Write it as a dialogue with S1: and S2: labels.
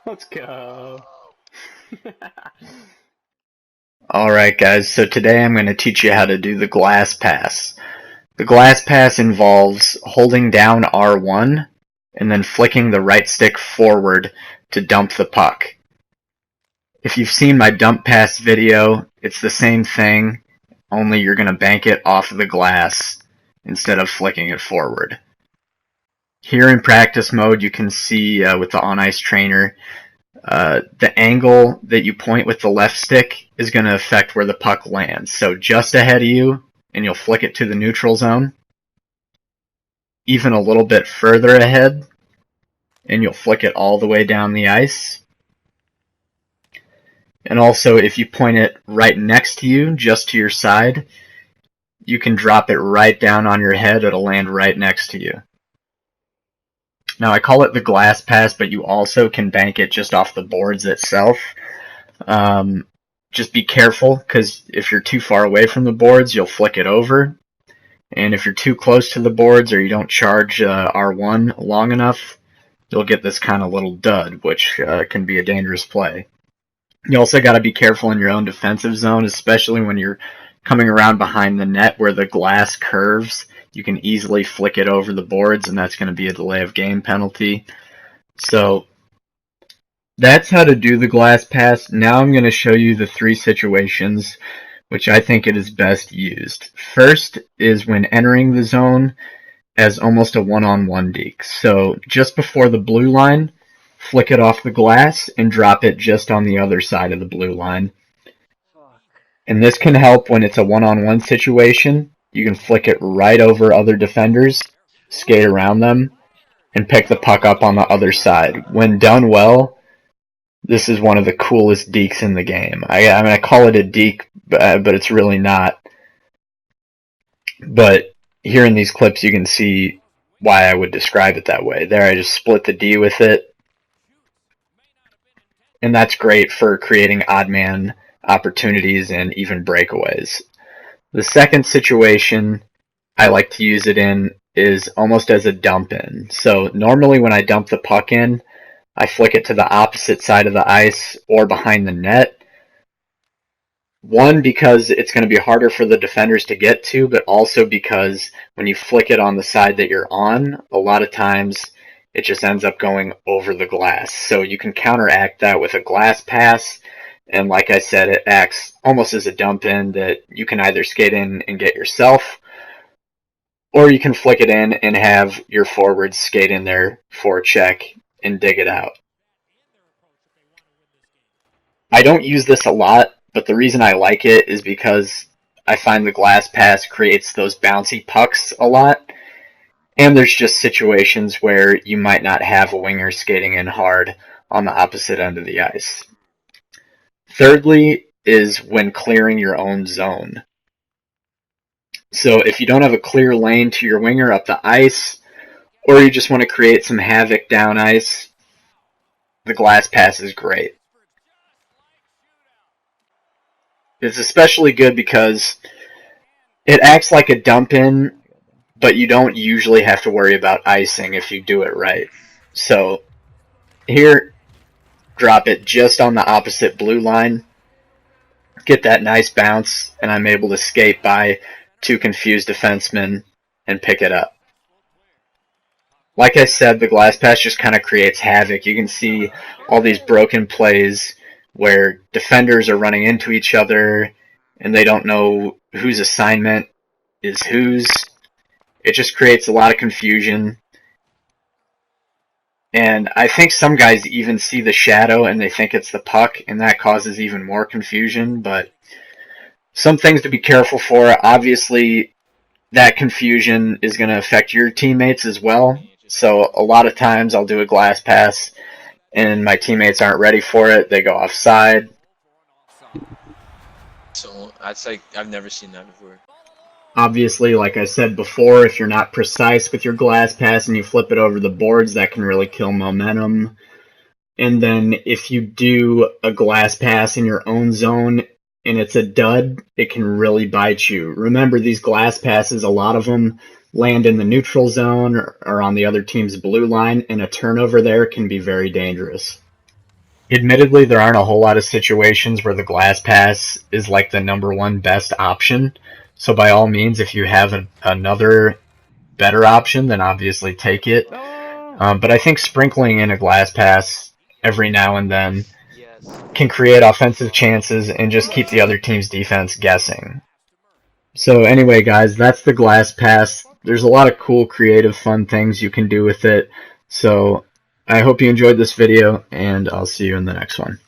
S1: Let's go. Alright guys, so today I'm going to teach you how to do the glass pass. The glass pass involves holding down R1 and then flicking the right stick forward to dump the puck. If you've seen my dump pass video, it's the same thing, only you're going to bank it off of the glass instead of flicking it forward. Here in practice mode, you can see with the on-ice trainer, the angle that you point with the left stick is going to affect where the puck lands. So just ahead of you, and you'll flick it to the neutral zone. Even a little bit further ahead, and you'll flick it all the way down the ice. And also, if you point it right next to you, just to your side, you can drop it right down on your head. It'll land right next to you. Now, I call it the glass pass, but you also can bank it just off the boards itself. Just be careful, because if you're too far away from the boards, you'll flick it over. And if you're too close to the boards or you don't charge R1 long enough, you'll get this kind of little dud, which can be a dangerous play. You also got to be careful in your own defensive zone, especially when you're coming around behind the net where the glass curves. You can easily flick it over the boards, and that's going to be a delay of game penalty. So that's how to do the glass pass. Now I'm going to show you the 3 situations which I think it is best used. First is when entering the zone as almost a one-on-one deke. So just before the blue line, flick it off the glass and drop it just on the other side of the blue line. And this can help when it's a one-on-one situation. You can flick it right over other defenders, skate around them, and pick the puck up on the other side. When done well, this is one of the coolest dekes in the game. I call it a deke, but it's really not. But here in these clips, you can see why I would describe it that way. There, I just split the D with it. And that's great for creating odd man opportunities and even breakaways. The second situation I like to use it in is almost as a dump in. So normally when I dump the puck in, I flick it to the opposite side of the ice or behind the net. One, because it's going to be harder for the defenders to get to, but also because when you flick it on the side that you're on, a lot of times it just ends up going over the glass. So you can counteract that with a glass pass. And like I said, it acts almost as a dump in that you can either skate in and get yourself, or you can flick it in and have your forwards skate in there for a check and dig it out. I don't use this a lot, but the reason I like it is because I find the glass pass creates those bouncy pucks a lot. And there's just situations where you might not have a winger skating in hard on the opposite end of the ice. Thirdly is when clearing your own zone. So if you don't have a clear lane to your winger up the ice, or you just want to create some havoc down ice, the glass pass is great. It's especially good because it acts like a dump in, but you don't usually have to worry about icing if you do it right. So here, drop it just on the opposite blue line, get that nice bounce, and I'm able to skate by 2 confused defensemen and pick it up. Like I said, the glass pass just kind of creates havoc. You can see all these broken plays where defenders are running into each other and they don't know whose assignment is whose. It just creates a lot of confusion. And I think some guys even see the shadow and they think it's the puck, and that causes even more confusion. But some things to be careful for. Obviously, that confusion is going to affect your teammates as well. So a lot of times I'll do a glass pass and my teammates aren't ready for it. They go offside.
S2: So that's like, I've never seen that before.
S1: Obviously, like I said before, if you're not precise with your glass pass and you flip it over the boards, that can really kill momentum. And then if you do a glass pass in your own zone and it's a dud, it can really bite you. Remember, these glass passes, a lot of them, land in the neutral zone or on the other team's blue line, and a turnover there can be very dangerous. Admittedly, there aren't a whole lot of situations where the glass pass is like the #1 best option, so by all means, if you have another better option, then obviously take it. But I think sprinkling in a glass pass every now and then can create offensive chances and just keep the other team's defense guessing. So anyway, guys, that's the glass pass. There's a lot of cool, creative, fun things you can do with it. So I hope you enjoyed this video, and I'll see you in the next one.